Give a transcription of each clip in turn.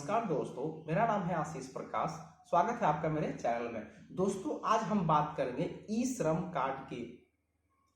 नमस्कार दोस्तों, मेरा नाम है आशीष प्रकाश। स्वागत है आपका मेरे चैनल में। दोस्तों, आज हम बात करेंगे ई श्रम कार्ड की।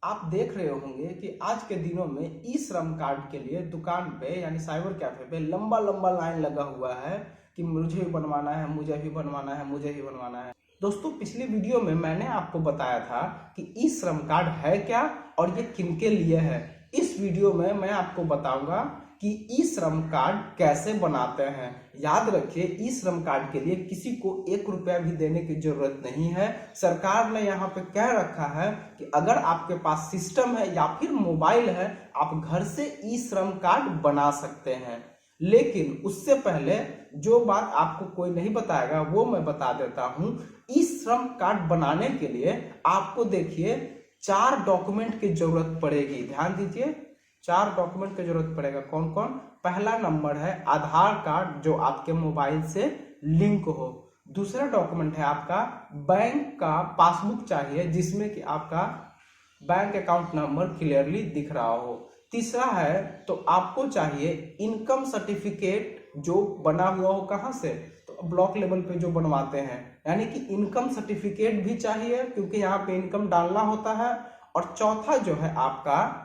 आप देख रहे होंगे कि आज के दिनों में ई श्रम कार्ड के लिए दुकान पे यानी साइबर कैफे पे लंबा लंबा लाइन लगा हुआ है कि मुझे भी बनवाना है, मुझे भी बनवाना है, मुझे भी बनवाना है। दोस्तों, पिछली वीडियो में मैंने आपको बताया था कि ई श्रम कार्ड है क्या और ये किनके लिए है। इस वीडियो में मैं आपको बताऊंगा कि ई श्रम कार्ड कैसे बनाते हैं। याद रखिए, ई श्रम कार्ड के लिए किसी को 1 रुपया भी देने की जरूरत नहीं है। सरकार ने यहाँ पे कह रखा है कि अगर आपके पास सिस्टम है या फिर मोबाइल है, आप घर से ई श्रम कार्ड बना सकते हैं। लेकिन उससे पहले जो बात आपको कोई नहीं बताएगा वो मैं बता देता हूं। ई श्रम कार्ड बनाने के लिए आपको देखिए 4 डॉक्यूमेंट की जरूरत पड़ेगी। ध्यान दीजिए, 4 डॉक्यूमेंट की जरूरत पड़ेगा। कौन कौन? पहला नंबर है आधार कार्ड जो आपके मोबाइल से लिंक हो। दूसरा डॉक्यूमेंट है आपका बैंक का पासबुक चाहिए जिसमें कि आपका बैंक अकाउंट नंबर क्लियरली दिख रहा हो। तीसरा है तो आपको चाहिए इनकम सर्टिफिकेट जो बना हुआ हो। कहाँ से? तो ब्लॉक लेवल पे जो बनवाते हैं, यानी कि इनकम सर्टिफिकेट भी चाहिए क्योंकि यहाँ पे इनकम डालना होता है। और चौथा जो है आपका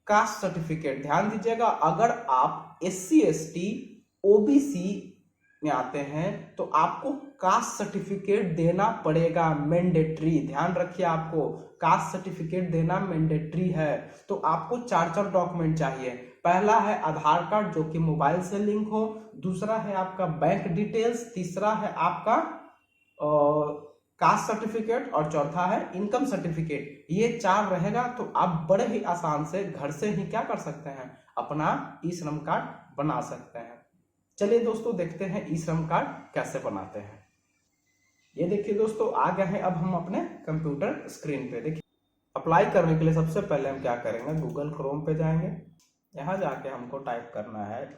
कास्ट सर्टिफिकेट। ध्यान दीजिएगा, अगर आप SC ST OBC में आते हैं तो आपको कास्ट सर्टिफिकेट देना पड़ेगा, मैंडेटरी। ध्यान रखिए, आपको कास्ट सर्टिफिकेट देना मैंडेटरी है। तो आपको 4 डॉक्यूमेंट चाहिए। पहला है आधार कार्ड जो कि मोबाइल से लिंक हो। दूसरा है आपका बैंक डिटेल्स। तीसरा है आपका कास्ट सर्टिफिकेट और चौथा है इनकम सर्टिफिकेट। ये 4 रहेगा तो आप बड़े ही आसान से घर से ही क्या कर सकते हैं, अपना ई श्रम कार्ड बना सकते हैं। चलिए दोस्तों, देखते हैं ई श्रम कार्ड कैसे बनाते हैं। ये देखिए दोस्तों, आ गए हैं अब हम अपने कंप्यूटर स्क्रीन पे। देखिए, अप्लाई करने के लिए सबसे पहले हम क्या करेंगे, गूगल क्रोम पे जाएंगे। यहाँ जाके हमको टाइप करना है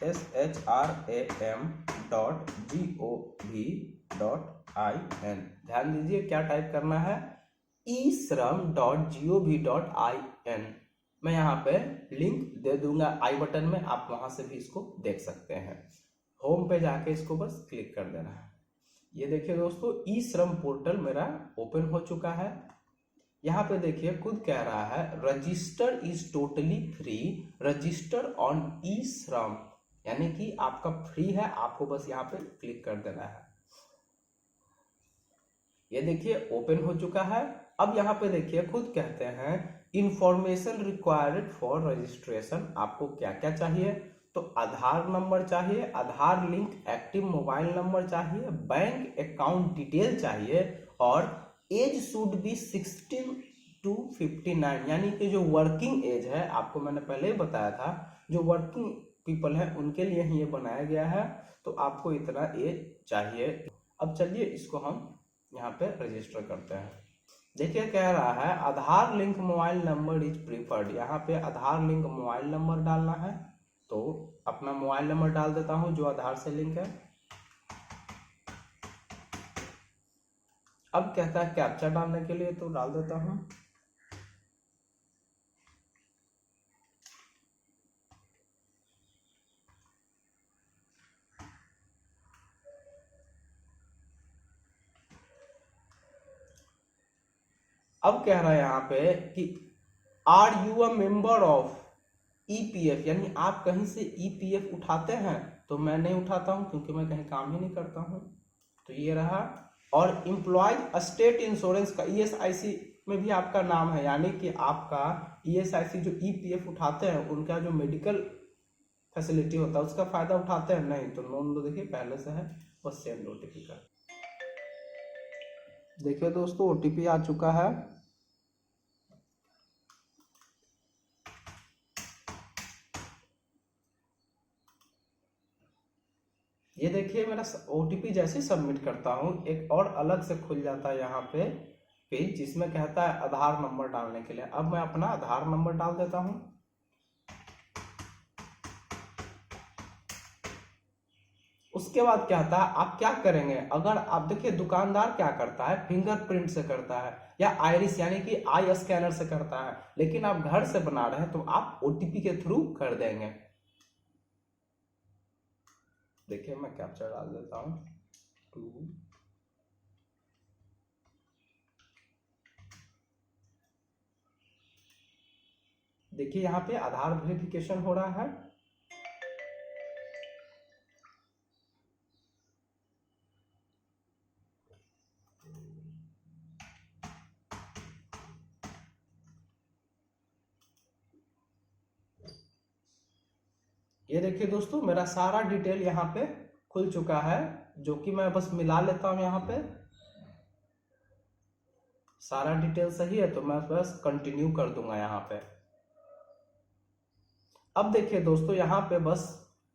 ishram.gov.in। ध्यान दीजिए क्या टाइप करना है, ishram.gov.in। मैं यहाँ पे लिंक दे दूंगा आई बटन में, आप वहां से भी इसको देख सकते हैं। होम पे जाके इसको बस क्लिक कर देना है। ये देखिए दोस्तों, ई श्रम पोर्टल मेरा ओपन हो चुका है। यहाँ पे देखिए खुद कह रहा है register is totally free, register on e Shram, यानी कि आपका फ्री है, आपको बस यहाँ पे क्लिक कर देना है। ये देखिए ओपन हो चुका है। अब यहाँ पे देखिए खुद कहते हैं इंफॉर्मेशन रिक्वायर्ड फॉर रजिस्ट्रेशन। आपको क्या क्या चाहिए? तो आधार नंबर चाहिए, आधार लिंक एक्टिव मोबाइल नंबर चाहिए, बैंक अकाउंट डिटेल चाहिए और एज शुड बी 16 to 59, यानी कि जो वर्किंग एज है, आपको मैंने पहले ही बताया था, जो वर्किंग पीपल है उनके लिए ही ये बनाया गया है। तो आपको इतना एज चाहिए। अब चलिए इसको हम यहाँ पे रजिस्टर करते हैं। देखिए कह रहा है Aadhaar link mobile number is preferred. यहाँ पे आधार लिंक मोबाइल नंबर डालना है, तो अपना मोबाइल नंबर डाल देता हूँ जो आधार से लिंक है। अब कहता है कैप्चा डालने के लिए, तो डाल देता हूँ। अब कह रहा है यहाँ पे कि are you a member of EPF, यानी आप कहीं से EPF उठाते हैं। तो मैं नहीं उठाता हूं क्योंकि मैं कहीं काम ही नहीं करता हूं। तो ये रहा। और एम्प्लॉयज स्टेट इंश्योरेंस का ESIC में भी आपका नाम है, यानी कि आपका ESIC जो EPF उठाते हैं उनका जो मेडिकल फैसिलिटी होता है उसका फायदा उठाते हैं। नहीं तो नोन तो देखिए पहले से है, बस सेंड OTP का। देखिए दोस्तों, OTP आ चुका है। ये देखिए मेरा OTP जैसे सबमिट करता हूँ, एक और अलग से खुल जाता है यहाँ पे पेज जिसमें कहता है आधार नंबर डालने के लिए। अब मैं अपना आधार नंबर डाल देता हूँ। उसके बाद क्या था, आप क्या करेंगे, अगर आप देखिए दुकानदार क्या करता है, फिंगरप्रिंट से करता है या आइरिस यानी कि आई स्कैनर से करता है, लेकिन आप घर से बना रहे हैं तो आप OTP के थ्रू कर देंगे। देखिए मैं कैप्चर डाल देता हूँ 2। देखिए यहाँ पे आधार वेरिफिकेशन हो रहा है। ये देखिए दोस्तों, मेरा सारा डिटेल यहाँ पे खुल चुका है, जो कि मैं बस मिला लेता हूँ। यहाँ पे सारा डिटेल सही है तो मैं बस कंटिन्यू कर दूंगा यहाँ पे। अब देखिए दोस्तों, यहाँ पे बस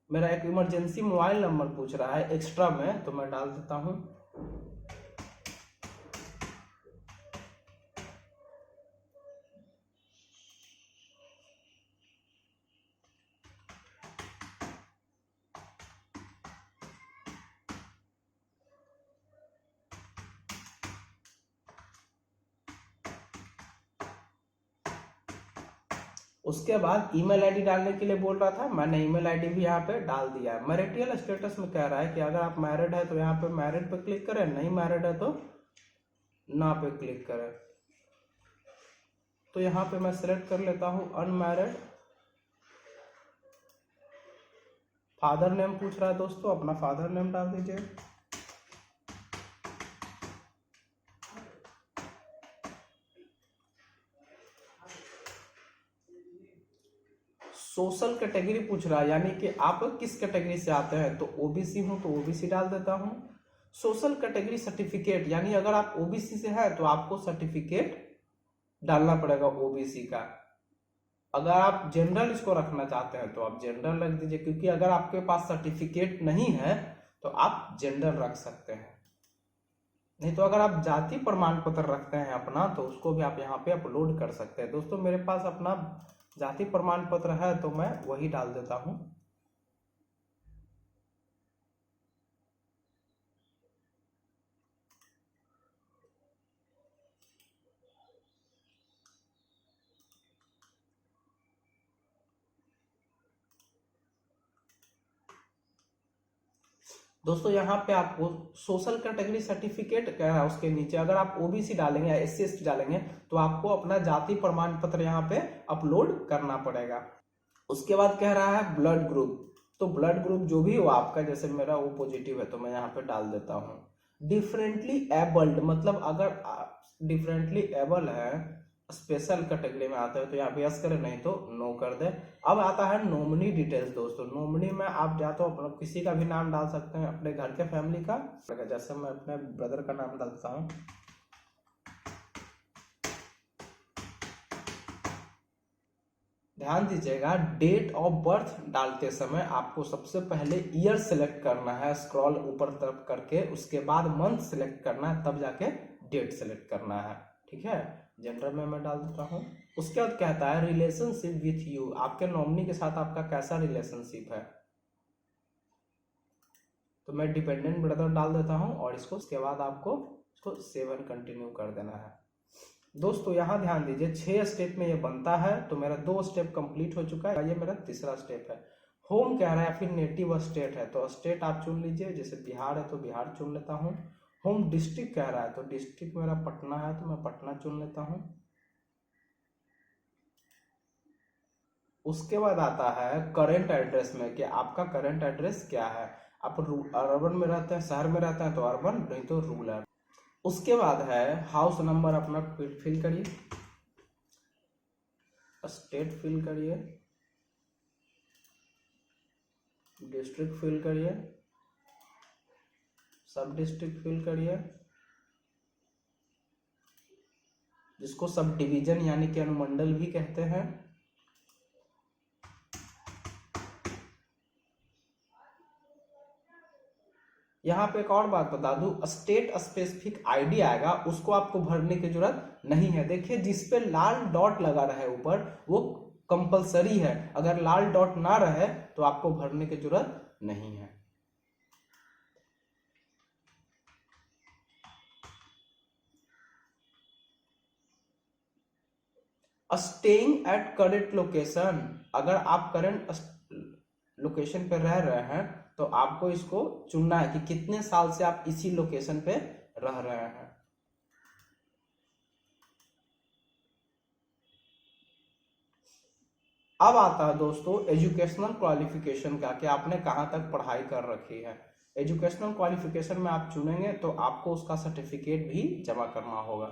मेरा एक इमरजेंसी मोबाइल नंबर पूछ रहा है एक्स्ट्रा में, तो मैं डाल देता हूँ। उसके बाद ईमेल आईडी डालने के लिए बोल रहा था, मैंने ईमेल आईडी भी यहाँ पे डाल दिया है। मैरिटल स्टेटस में कह रहा है कि अगर आप मैरिड है तो यहाँ पे मैरिड पे क्लिक करें, नहीं मैरिड है तो ना पे क्लिक करें। तो यहाँ पे मैं सिलेक्ट कर लेता हूँ अनमैरिड। फादर नेम पूछ रहा है दोस्तों, अपना फादर नेम डाल दीजिए। सोशल कैटेगरी पूछ रहा है, यानी कि आप किस कैटेगरी से आते हैं, तो ओबीसी हूं तो ओबीसी डाल देता हूं। सोशल कैटेगरी सर्टिफिकेट, यानी अगर आप ओबीसी से हैं तो आपको सर्टिफिकेट डालना पड़ेगा ओबीसी का। अगर आप जनरल इसको रखना चाहते हैं तो आप जनरल रख दीजिए, क्योंकि अगर आपके पास सर्टिफिकेट नहीं है तो आप जनरल रख सकते हैं। नहीं तो अगर आप जाति प्रमाण पत्र रखते हैं अपना, तो उसको भी आप यहाँ पे अपलोड कर सकते हैं। दोस्तों मेरे पास अपना जाति प्रमाण पत्र है तो मैं वही डाल देता हूं। दोस्तों यहाँ पे आपको सोशल कैटेगरी सर्टिफिकेट कह रहा है, उसके नीचे अगर आप ओबीसी डालेंगे या एससी एसटी डालेंगे तो आपको अपना जाति प्रमाण पत्र यहाँ पे अपलोड करना पड़ेगा। उसके बाद कह रहा है ब्लड ग्रुप, तो ब्लड ग्रुप जो भी हो आपका, जैसे मेरा वो पॉजिटिव है तो मैं यहाँ पे डाल देता हूँ। डिफरेंटली एबल्ड, मतलब अगर डिफरेंटली एबल है, स्पेशल कैटेगरी में आता है तो यहाँ पे यस करें, नहीं तो नो कर दे। अब आता है नॉमिनी डिटेल्स। दोस्तों नॉमिनी में आप या तो अपना किसी का भी नाम डाल सकते हैं, अपने घर के फैमिली का, जैसे मैं अपने ब्रदर का नाम डालता हूँ। ध्यान दीजिएगा, डेट ऑफ बर्थ डालते समय आपको सबसे पहले ईयर सेलेक्ट करना है, स्क्रॉल ऊपर तरफ करके, उसके बाद मंथ सेलेक्ट करना है, तब जाके डेट सेलेक्ट करना है। ठीक है, जनरल में मैं डाल देता हूँ। उसके बाद कहता है रिलेशनशिप विथ यू, आपके नॉमिनी के साथ आपका कैसा रिलेशनशिप है, तो मैं डिपेंडेंट ब्रदर डाल देता हूँ। और इसको उसके बाद आपको इसको सेव एंड कंटिन्यू कर देना है। दोस्तों यहाँ ध्यान दीजिए, 6 स्टेप में ये बनता है, तो मेरा 2 स्टेप कंप्लीट हो चुका है, ये मेरा तीसरा स्टेप है। होम कह रहा है, फिर नेटिव स्टेट है तो स्टेट आप चुन लीजिए, जैसे बिहार है तो बिहार चुन लेता हूँ। होम डिस्ट्रिक्ट कह रहा है तो डिस्ट्रिक्ट मेरा पटना है तो मैं पटना चुन लेता हूँ। उसके बाद आता है करेंट एड्रेस में कि आपका करेंट एड्रेस क्या है, आप अर्बन में रहते हैं, शहर में रहते हैं तो अर्बन, नहीं तो रूरल। उसके बाद है हाउस नंबर, अपना फिल करिए, स्टेट फिल करिए, डिस्ट्रिक्ट फिल करिए, सब डिस्ट्रिक्ट फिल करिए, जिसको सब डिवीजन यानी कि अनुमंडल भी कहते हैं। यहाँ पे एक और बात बता दूं, स्टेट स्पेसिफिक आईडी आएगा, उसको आपको भरने की जरूरत नहीं है। देखिए जिस पे लाल डॉट लगा रहे ऊपर वो कंपलसरी है, अगर लाल डॉट ना रहे तो आपको भरने की जरूरत नहीं है। स्टेइंग एट करेंट लोकेशन, अगर आप करंट लोकेशन पर रह रहे हैं तो आपको इसको चुनना है कि कितने साल से आप इसी लोकेशन पे रह रहे हैं। अब आता है दोस्तों एजुकेशनल क्वालिफिकेशन का, कि आपने कहाँ तक पढ़ाई कर रखी है। एजुकेशनल क्वालिफिकेशन में आप चुनेंगे तो आपको उसका सर्टिफिकेट भी जमा करना होगा।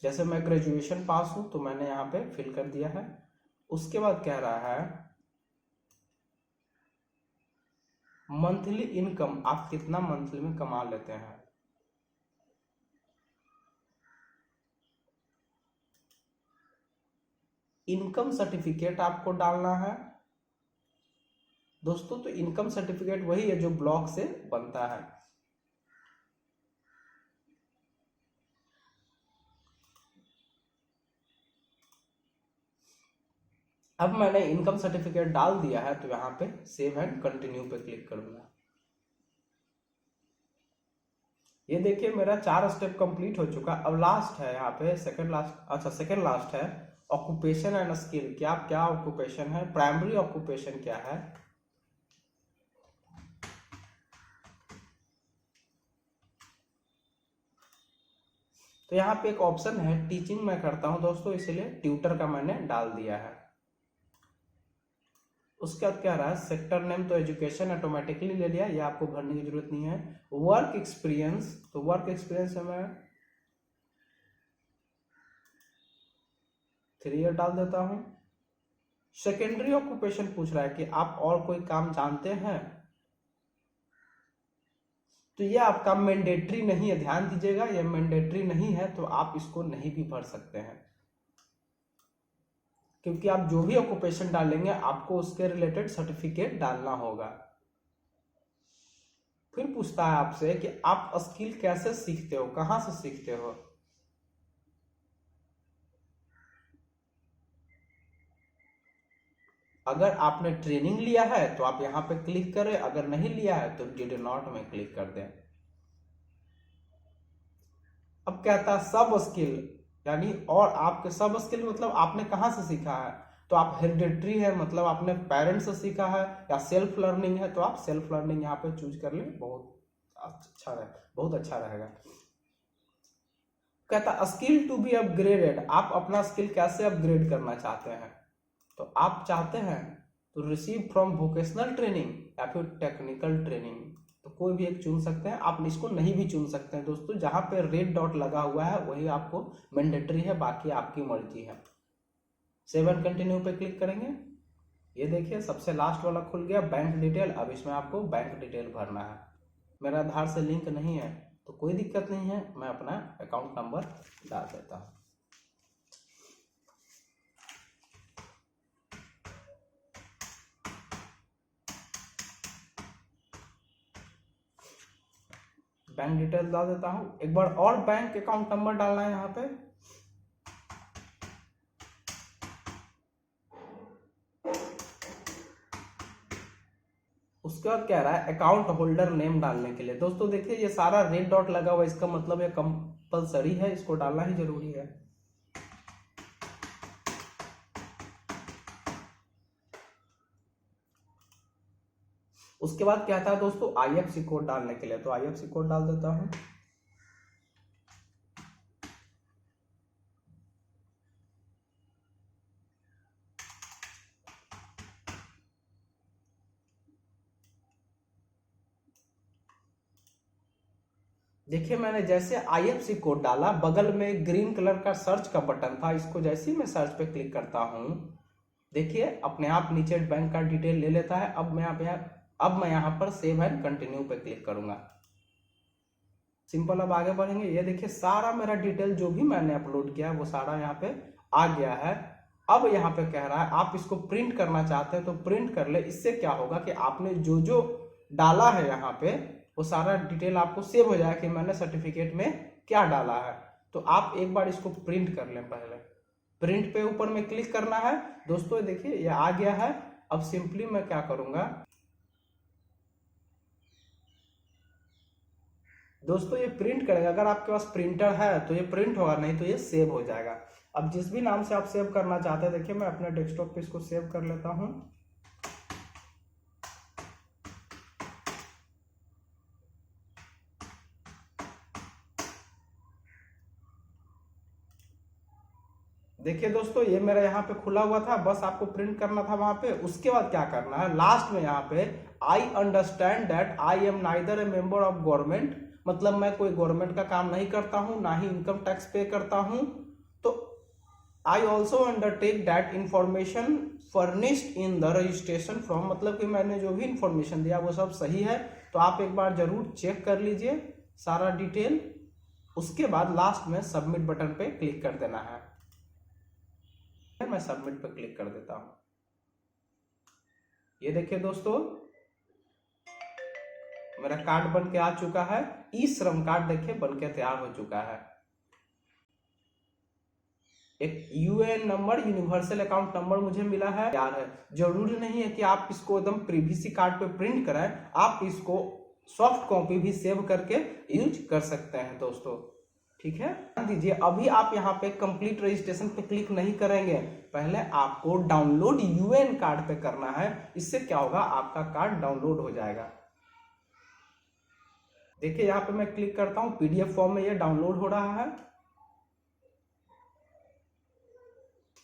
जैसे मैं ग्रेजुएशन पास हूं तो मैंने यहाँ पे फिल कर दिया है। उसके बाद कह रहा है मंथली इनकम, आप कितना मंथली में कमा लेते हैं। इनकम सर्टिफिकेट आपको डालना है दोस्तों। तो इनकम सर्टिफिकेट वही है जो ब्लॉक से बनता है। अब मैंने इनकम सर्टिफिकेट डाल दिया है तो यहाँ पे सेव एंड कंटिन्यू पे क्लिक करूंगा। ये देखिए मेरा 4 स्टेप कंप्लीट हो चुका। अब लास्ट है यहाँ पे सेकंड लास्ट, अच्छा सेकंड लास्ट है ऑक्यूपेशन एंड स्किल। क्या क्या ऑक्यूपेशन है, प्राइमरी ऑक्यूपेशन क्या है। तो यहाँ पे एक ऑप्शन है टीचिंग मैं करता हूँ दोस्तों, इसलिए ट्यूटर का मैंने डाल दिया है। उसके बाद क्या रहा है सेक्टर नेम, तो एजुकेशन ऑटोमेटिकली ले लिया, ये आपको भरने की जरूरत नहीं है। वर्क एक्सपीरियंस, तो वर्क एक्सपीरियंस है मैं 3 ईयर डाल देता हूं। सेकेंडरी ऑक्यूपेशन पूछ रहा है कि आप और कोई काम जानते हैं, तो ये आपका मैंडेटरी नहीं है, ध्यान दीजिएगा ये मैंडेटरी नहीं है, तो आप इसको नहीं भी भर सकते हैं, क्योंकि आप जो भी ऑक्यूपेशन डालेंगे आपको उसके रिलेटेड सर्टिफिकेट डालना होगा। फिर पूछता है आपसे कि आप स्किल कैसे सीखते हो, कहां से सीखते हो। अगर आपने ट्रेनिंग लिया है तो आप यहां पे क्लिक करें, अगर नहीं लिया है तो डिड नॉट में क्लिक कर दें। अब कहता है सब स्किल, यानी और आपके सब स्किल मतलब आपने कहां से सीखा है, तो आप हेरिडिटरी है मतलब आपने पेरेंट्स से सीखा है, या सेल्फ लर्निंग है तो आप सेल्फ लर्निंग यहाँ पे चूज कर लें, बहुत अच्छा रहेगा। कहता स्किल टू बी अपग्रेडेड, आप अपना स्किल कैसे अपग्रेड करना चाहते हैं, तो आप चाहते हैं तो रिसीव फ्रॉम वोकेशनल ट्रेनिंग या फिर टेक्निकल ट्रेनिंग, तो कोई भी एक चुन सकते हैं। आप इसको नहीं भी चुन सकते हैं दोस्तों, जहां पे रेड डॉट लगा हुआ है वही आपको मैंडेटरी है, बाकी आपकी मर्जी है। सेव एंड कंटिन्यू पे क्लिक करेंगे। ये देखिए सबसे लास्ट वाला खुल गया बैंक डिटेल। अब इसमें आपको बैंक डिटेल भरना है। मेरा आधार से लिंक नहीं है तो कोई दिक्कत नहीं है, मैं अपना अकाउंट नंबर डाल देता हूँ। बैंक डिटेल डाल देता हूं। एक बार और बैंक अकाउंट नंबर डालना है यहाँ पे। उसके बाद कह रहा है अकाउंट होल्डर नेम डालने के लिए। दोस्तों देखिए ये सारा रेड डॉट लगा हुआ है, इसका मतलब ये कंपलसरी है, इसको डालना ही जरूरी है। उसके बाद क्या था दोस्तों IFSC कोड डालने के लिए, तो IFSC कोड डाल देता हूं। देखिए मैंने जैसे IFSC कोड डाला, बगल में ग्रीन कलर का सर्च का बटन था, इसको जैसे ही मैं सर्च पे क्लिक करता हूं, देखिए अपने आप नीचे बैंक का डिटेल ले लेता है। अब मैं यहाँ पर सेव एंड कंटिन्यू पे क्लिक करूंगा। सिंपल, अब आगे बढ़ेंगे। ये देखिए सारा मेरा डिटेल जो भी मैंने अपलोड किया है वो सारा यहाँ पे आ गया है। अब यहाँ पे कह रहा है आप इसको प्रिंट करना चाहते हैं तो प्रिंट कर ले। इससे क्या होगा कि आपने जो जो डाला है यहाँ पे वो सारा डिटेल आपको सेव हो जाएगा कि मैंने सर्टिफिकेट में क्या डाला है। तो आप एक बार इसको प्रिंट कर लें। पहले प्रिंट पे ऊपर में क्लिक करना है दोस्तों। देखिए ये आ गया है। अब सिंपली मैं क्या करूंगा, दोस्तों ये प्रिंट करेगा, अगर आपके पास प्रिंटर है तो ये प्रिंट होगा, नहीं तो ये सेव हो जाएगा। अब जिस भी नाम से आप सेव करना चाहते हैं, देखिए मैं अपने डेस्कटॉप पे इसको सेव कर लेता हूं। देखिए दोस्तों ये मेरा यहाँ पे खुला हुआ था, बस आपको प्रिंट करना था वहां पे। उसके बाद क्या करना है, लास्ट में यहाँ पे I understand that I am neither A member of government, मतलब मैं कोई गवर्नमेंट का काम नहीं करता हूं, ना ही इनकम टैक्स पे करता हूं। तो I also undertake that information furnished in the registration form, मतलब कि मैंने जो भी इंफॉर्मेशन दिया वो सब सही है। तो आप एक बार जरूर चेक कर लीजिए सारा डिटेल। उसके बाद लास्ट में सबमिट बटन पे क्लिक कर देना है। मैं सबमिट पे क्लिक कर देता हूं। ये देखिए दोस्तों मेरा कार्ड बन के आ चुका है। ई श्रम कार्ड देखिए बन के तैयार हो चुका है। एक UAN number, universal account number मुझे मिला है, यार है। जरूरी नहीं है कि आप इसको एकदम पीवीसी कार्ड पे प्रिंट कराएं, आप इसको सॉफ्ट कॉपी भी सेव करके यूज कर सकते हैं दोस्तों, ठीक है। ध्यान दीजिए अभी आप यहाँ पे कंप्लीट रजिस्ट्रेशन पे क्लिक नहीं करेंगे, पहले आपको डाउनलोड यूएएन कार्ड पे करना है। इससे क्या होगा, आपका कार्ड डाउनलोड हो जाएगा। देखिए यहाँ पे मैं क्लिक करता हूँ, पीडीएफ फॉर्म में ये डाउनलोड हो रहा है।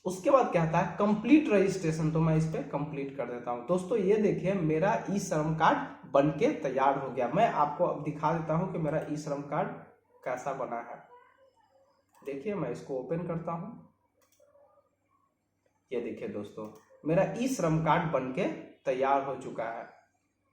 उसके बाद क्या आता है कंप्लीट रजिस्ट्रेशन, तो मैं इस पे कंप्लीट कर देता हूं। दोस्तों ये देखिए मेरा ई श्रम कार्ड बनके तैयार हो गया। मैं आपको अब दिखा देता हूं कि मेरा ई श्रम कार्ड कैसा बना है। देखिए मैं इसको ओपन करता हूं। ये देखिए दोस्तों मेरा ई श्रम कार्ड बनके तैयार हो चुका है।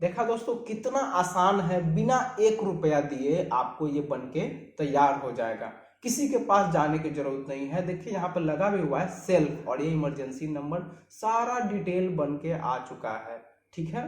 देखा दोस्तों कितना आसान है, बिना 1 रुपया दिए आपको ये बनके तैयार हो जाएगा। किसी के पास जाने की जरूरत नहीं है। देखिए यहाँ पर लगा भी हुआ है सेल्फ, और ये इमरजेंसी नंबर, सारा डिटेल बन के आ चुका है, ठीक है।